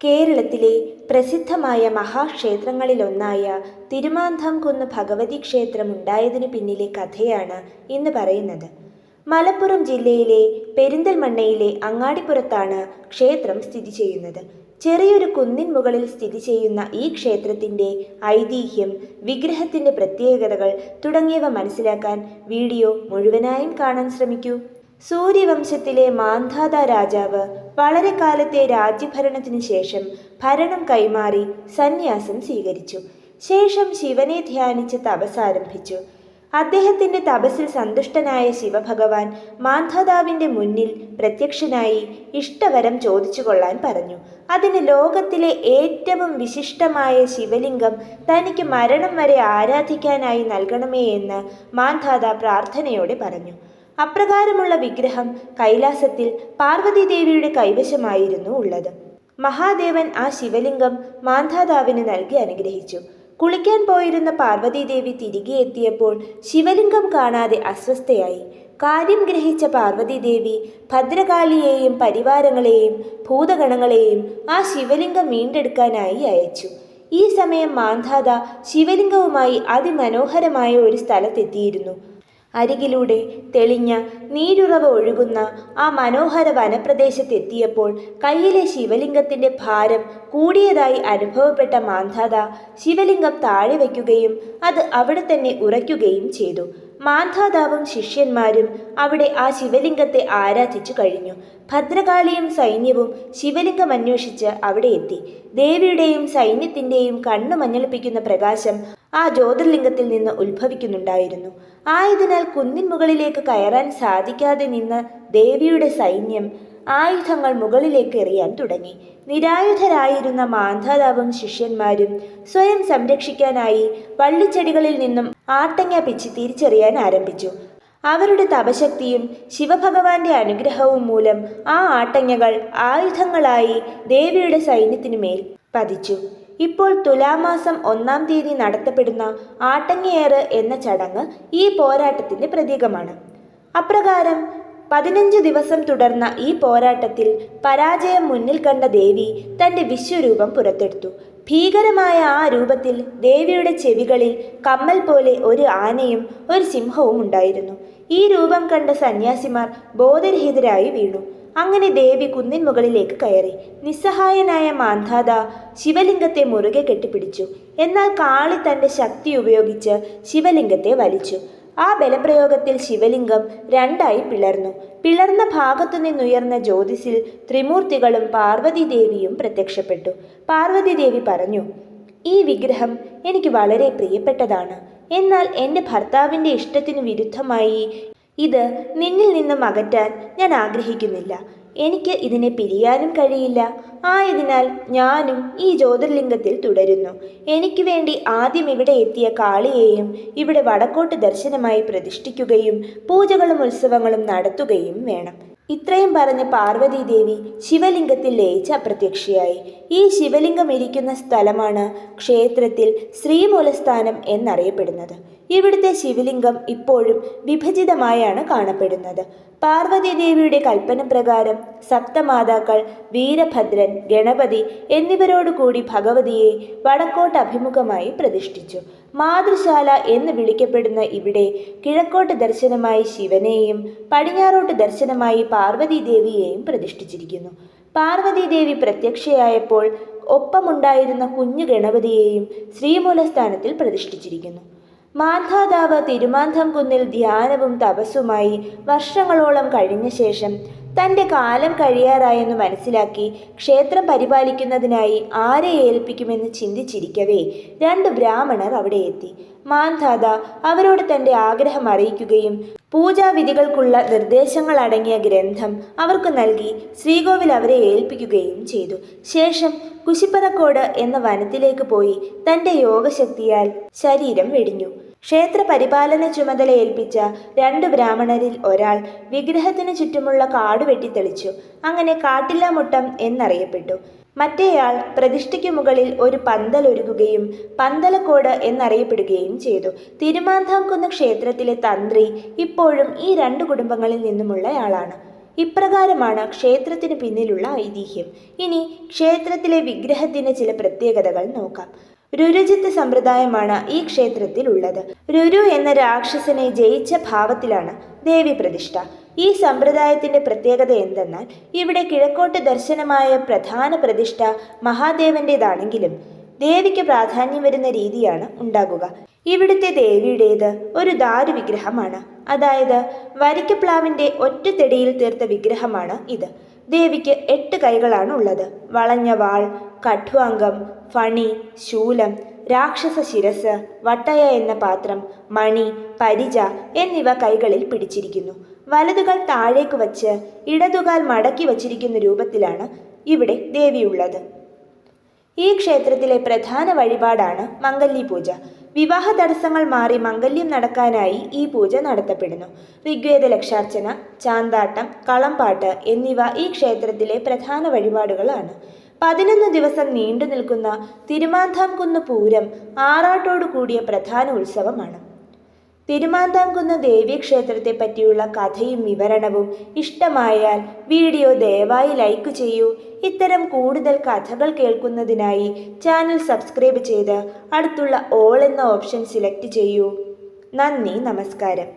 കേരളത്തിലെ പ്രസിദ്ധമായ മഹാക്ഷേത്രങ്ങളിലൊന്നായ തിരുമാന്ധാംകുന്ന് ഭഗവതി ക്ഷേത്രം ഉണ്ടായതിനു പിന്നിലെ കഥയാണ് ഇന്ന് പറയുന്നത്. മലപ്പുറം ജില്ലയിലെ പെരിന്തൽമണ്ണയിലെ അങ്ങാടിപ്പുറത്താണ് ക്ഷേത്രം സ്ഥിതി ചെയ്യുന്നത്. ചെറിയൊരു കുന്നിൻ മുകളിൽ സ്ഥിതി ചെയ്യുന്ന ഈ ക്ഷേത്രത്തിൻ്റെ ഐതിഹ്യം, വിഗ്രഹത്തിൻ്റെ പ്രത്യേകതകൾ തുടങ്ങിയവ മനസ്സിലാക്കാൻ വീഡിയോ മുഴുവനായും കാണാൻ ശ്രമിക്കൂ. സൂര്യവംശത്തിലെ മാന്ധാത രാജാവ് വളരെ കാലത്തെ രാജ്യഭരണത്തിനു ശേഷം ഭരണം കൈമാറി സന്യാസം സ്വീകരിച്ചു. ശേഷം ശിവനെ ധ്യാനിച്ച് തപസ് ആരംഭിച്ചു. അദ്ദേഹത്തിൻ്റെ തപസ്സിൽ സന്തുഷ്ടനായ ശിവഭഗവാൻ മാന്ധാതാവിൻ്റെ മുന്നിൽ പ്രത്യക്ഷനായി ഇഷ്ടവരം ചോദിച്ചു കൊള്ളാൻ പറഞ്ഞു. അതിന് ലോകത്തിലെ ഏറ്റവും വിശിഷ്ടമായ ശിവലിംഗം തനിക്ക് മരണം വരെ ആരാധിക്കാനായി നൽകണമേ എന്ന് മാന്ധാത പ്രാർത്ഥനയോടെ പറഞ്ഞു. അപ്രകാരമുള്ള വിഗ്രഹം കൈലാസത്തിൽ പാർവതീദേവിയുടെ കൈവശമായിരുന്നു ഉള്ളത്. മഹാദേവൻ ആ ശിവലിംഗം മാന്ധാതാവിന് നൽകി അനുഗ്രഹിച്ചു. കുളിക്കാൻ പോയിരുന്ന പാർവതീദേവി തിരികെ എത്തിയപ്പോൾ ശിവലിംഗം കാണാതെ അസ്വസ്ഥയായി. കാര്യം ഗ്രഹിച്ച പാർവതീദേവി ഭദ്രകാളിയെയും പരിവാരങ്ങളെയും ഭൂതഗണങ്ങളെയും ആ ശിവലിംഗം വീണ്ടെടുക്കാനായി അയച്ചു. ഈ സമയം മാന്ധാത ശിവലിംഗവുമായി അതിമനോഹരമായ ഒരു സ്ഥലത്തെത്തിയിരുന്നു. അരികിലൂടെ തെളിഞ്ഞ നീരുറവ ഒഴുകുന്ന ആ മനോഹര വനപ്രദേശത്തെത്തിയപ്പോൾ കയ്യിലെ ശിവലിംഗത്തിൻ്റെ ഭാരം കൂടിയതായി അനുഭവപ്പെട്ട മാന്ധാത ശിവലിംഗം താഴെ വയ്ക്കുകയും അത് അവിടെ തന്നെ ഉറയ്ക്കുകയും ചെയ്തു. മാന്ധാതാവും ശിഷ്യന്മാരും അവിടെ ആ ശിവലിംഗത്തെ ആരാധിച്ചു കഴിഞ്ഞു. ഭദ്രകാളിയും സൈന്യവും ശിവലിംഗം അന്വേഷിച്ച് അവിടെ എത്തി. ദേവിയുടെയും സൈന്യത്തിൻ്റെയും കണ്ണു മഞ്ഞളിപ്പിക്കുന്ന പ്രകാശം ആ ജ്യോതിർലിംഗത്തിൽ നിന്ന് ഉത്ഭവിക്കുന്നുണ്ടായിരുന്നു. ആയതിനാൽ കുന്നിൻ മുകളിലേക്ക് കയറാൻ സാധിക്കാതെ നിന്ന ദേവിയുടെ സൈന്യം ആയുധങ്ങൾ മുകളിലേക്ക് എറിയാൻ തുടങ്ങി. നിരായുധരായിരുന്ന മാന്ധാതാവും ശിഷ്യന്മാരും സ്വയം സംരക്ഷിക്കാനായി വള്ളിച്ചെടികളിൽ നിന്നും ആട്ടങ്ങ പിച്ചി തിരിച്ചെറിയാൻ ആരംഭിച്ചു. അവരുടെ തപശക്തിയും ശിവഭഗവാന്റെ അനുഗ്രഹവും മൂലം ആ ആട്ടങ്ങകൾ ആയുധങ്ങളായി ദേവിയുടെ സൈന്യത്തിനു മേൽ പതിച്ചു. ഇപ്പോൾ തുലാമാസം 1-ാം തീയതി നടത്തപ്പെടുന്ന ആട്ടങ്ങയേറ് എന്ന ചടങ്ങ് ഈ പോരാട്ടത്തിൻ്റെ പ്രതീകമാണ്. അപ്രകാരം 15 ദിവസം തുടർന്ന ഈ പോരാട്ടത്തിൽ പരാജയം മുന്നിൽ കണ്ട ദേവി തൻ്റെ വിശ്വരൂപം പുറത്തെടുത്തു. ഭീകരമായ ആ രൂപത്തിൽ ദേവിയുടെ ചെവികളിൽ കമ്മൽ പോലെ ഒരു ആനയും ഒരു സിംഹവും ഉണ്ടായിരുന്നു. ഈ രൂപം കണ്ട സന്യാസിമാർ ബോധരഹിതരായി വീണു. അങ്ങനെ ദേവി കുന്നിൻ മുകളിലേക്ക് കയറി. നിസ്സഹായനായ മാന്ധാത ശിവലിംഗത്തെ മുറുകെ കെട്ടിപ്പിടിച്ചു. എന്നാൽ കാളി തൻ്റെ ശക്തി ഉപയോഗിച്ച് ശിവലിംഗത്തെ വലിച്ചു. ആ ബലപ്രയോഗത്തിൽ ശിവലിംഗം 2ആയി പിളർന്നു. പിളർന്ന ഭാഗത്തു നിന്നുയർന്ന ജ്യോതിസിൽ ത്രിമൂർത്തികളും പാർവതീദേവിയും പ്രത്യക്ഷപ്പെട്ടു. പാർവതീദേവി പറഞ്ഞു, "ഈ വിഗ്രഹം എനിക്ക് വളരെ പ്രിയപ്പെട്ടതാണ്. എന്നാൽ എൻ്റെ ഭർത്താവിൻ്റെ ഇഷ്ടത്തിനു വിരുദ്ധമായി ഇത് നിന്നിൽ നിന്നും അകറ്റാൻ ഞാൻ ആഗ്രഹിക്കുന്നില്ല. എനിക്ക് ഇതിനെ പിരിയാനും കഴിയില്ല. ആയതിനാൽ ഞാനും ഈ ജ്യോതിർലിംഗത്തിൽ തുടരുന്നു. എനിക്ക് വേണ്ടി ആദ്യം ഇവിടെ എത്തിയ കാളിയെയും ഇവിടെ വടക്കോട്ട് ദർശനമായി പ്രതിഷ്ഠിക്കുകയും പൂജകളും ഉത്സവങ്ങളും നടത്തുകയും വേണം." ഇത്രയും പറഞ്ഞ പാർവതീദേവി ശിവലിംഗത്തിൽ ലയിച്ച് അപ്രത്യക്ഷയായി. ഈ ശിവലിംഗം ഇരിക്കുന്ന സ്ഥലമാണ് ക്ഷേത്രത്തിൽ ശ്രീമൂലസ്ഥാനം എന്നറിയപ്പെടുന്നത്. ഇവിടുത്തെ ശിവലിംഗം ഇപ്പോഴും വിഭജിതമായാണ് കാണപ്പെടുന്നത്. പാർവതീദേവിയുടെ കൽപ്പന പ്രകാരം സപ്തമാതാക്കൾ വീരഭദ്രൻ, ഗണപതി എന്നിവരോടുകൂടി ഭഗവതിയെ വടക്കോട്ട് അഭിമുഖമായി പ്രതിഷ്ഠിച്ചു. മാതൃശാല എന്ന് വിളിക്കപ്പെടുന്ന ഇവിടെ കിഴക്കോട്ട് ദർശനമായി ശിവനെയും പടിഞ്ഞാറോട്ട് ദർശനമായി പാർവതീദേവിയെയും പ്രതിഷ്ഠിച്ചിരിക്കുന്നു. പാർവതീദേവി പ്രത്യക്ഷയായപ്പോൾ ഒപ്പമുണ്ടായിരുന്ന കുഞ്ഞു ഗണപതിയെയും ശ്രീമൂലസ്ഥാനത്തിൽ പ്രതിഷ്ഠിച്ചിരിക്കുന്നു. മാന്ധാതാവ് തിരുമാന്ധാംകുന്നിൽ ധ്യാനവും തപസ്സുമായി വർഷങ്ങളോളം കഴിഞ്ഞ ശേഷം തൻ്റെ കാലം കഴിയാറായെന്ന് മനസ്സിലാക്കി ക്ഷേത്രം പരിപാലിക്കുന്നതിനായി ആരെ ഏൽപ്പിക്കുമെന്ന് ചിന്തിച്ചിരിക്കവേ 2 ബ്രാഹ്മണർ അവിടെ എത്തി. മാന്ധാത അവരോട് തൻ്റെ ആഗ്രഹം അറിയിക്കുകയും പൂജാവിധികൾക്കുള്ള നിർദ്ദേശങ്ങൾ അടങ്ങിയ ഗ്രന്ഥം അവർക്ക് നൽകി ശ്രീകോവിൽ അവരെ ഏൽപ്പിക്കുകയും ചെയ്തു. ശേഷം കുശിപ്പറക്കോട് എന്ന വനത്തിലേക്ക് പോയി തൻ്റെ യോഗശക്തിയാൽ ശരീരം വെടിഞ്ഞു. ക്ഷേത്ര പരിപാലന ചുമതല ഏൽപ്പിച്ച 2 ബ്രാഹ്മണരിൽ ഒരാൾ വിഗ്രഹത്തിനു ചുറ്റുമുള്ള കാട് വെട്ടിത്തെളിച്ചു. അങ്ങനെ കാട്ടില്ലാമുട്ടം എന്നറിയപ്പെട്ടു. മറ്റേയാൾ പ്രതിഷ്ഠയ്ക്കു മുകളിൽ ഒരു പന്തലൊരുക്കുകയും പന്തലക്കോട് എന്നറിയപ്പെടുകയും ചെയ്തു. തിരുമാന്ധാംകുന്ന് ക്ഷേത്രത്തിലെ തന്ത്രി ഇപ്പോഴും ഈ 2 കുടുംബങ്ങളിൽ നിന്നുമുള്ളയാളാണ്. ഇപ്രകാരമാണ് ക്ഷേത്രത്തിന് പിന്നിലുള്ള ഐതിഹ്യം. ഇനി ക്ഷേത്രത്തിലെ വിഗ്രഹത്തിന് ചില പ്രത്യേകതകൾ നോക്കാം. രുരുജിത്ത് സമ്പ്രദായമാണ് ഈ ക്ഷേത്രത്തിൽ ഉള്ളത്. രുരു എന്ന രാക്ഷസനെ ജയിച്ച ഭാവത്തിലാണ് ദേവി പ്രതിഷ്ഠ. ഈ സമ്പ്രദായത്തിന്റെ പ്രത്യേകത എന്തെന്നാൽ ഇവിടെ കിഴക്കോട്ട് ദർശനമായ പ്രധാന പ്രതിഷ്ഠ മഹാദേവന്റേതാണെങ്കിലും ദേവിക്ക് പ്രാധാന്യം വരുന്ന രീതിയാണ് ഉണ്ടാകുക. ഇവിടുത്തെ ദേവിയുടേത് ഒരു ദാരു വിഗ്രഹമാണ്, അതായത് വരിക്കപ്ലാവിന്റെ ഒറ്റത്തെടിയിൽ തീർത്ത വിഗ്രഹമാണ് ഇത്. ദേവിക്ക് 8 കൈകളാണ് ഉള്ളത്. വളഞ്ഞ വാൾ, കഠ്വാംഗം, ഫണി, ശൂലം, രാക്ഷസ ശിരസ്, വട്ടയ എന്ന പാത്രം, മണി, പരിച എന്നിവ കൈകളിൽ പിടിച്ചിരിക്കുന്നു. വലതുകാൽ താഴേക്ക് വച്ച് ഇടതുകാൽ മടക്കി വച്ചിരിക്കുന്ന രൂപത്തിലാണ് ഇവിടെ ദേവിയുള്ളത്. ഈ ക്ഷേത്രത്തിലെ പ്രധാന വഴിപാടാണ് മംഗല്യ പൂജ. വിവാഹ തടസ്സങ്ങൾ മാറി മംഗല്യം നടക്കാനായി ഈ പൂജ നടത്തപ്പെടുന്നു. ഋഗ്വേദ ലക്ഷാർച്ചന, ചാന്താട്ടം, കളംപാട്ട് എന്നിവ ഈ ക്ഷേത്രത്തിലെ പ്രധാന വഴിപാടുകളാണ്. 11 ദിവസം നീണ്ടു നിൽക്കുന്ന തിരുമാന്ധാംകുന്ന് പൂരം ആറാട്ടോടു കൂടിയ പ്രധാന ഉത്സവമാണ്. തിരുമാന്ധാംകുന്ന് ദേവീക്ഷേത്രത്തെ പറ്റിയുള്ള കഥയും വിവരണവും ഇഷ്ടമായാൽ വീഡിയോ ദയവായി ലൈക്ക് ചെയ്യൂ. ഇത്തരം കൂടുതൽ കഥകൾ കേൾക്കുന്നതിനായി ചാനൽ സബ്സ്ക്രൈബ് ചെയ്ത് അടുത്തുള്ള ഓൾ എന്ന ഓപ്ഷൻ സിലക്ട് ചെയ്യൂ. നന്ദി, നമസ്കാരം.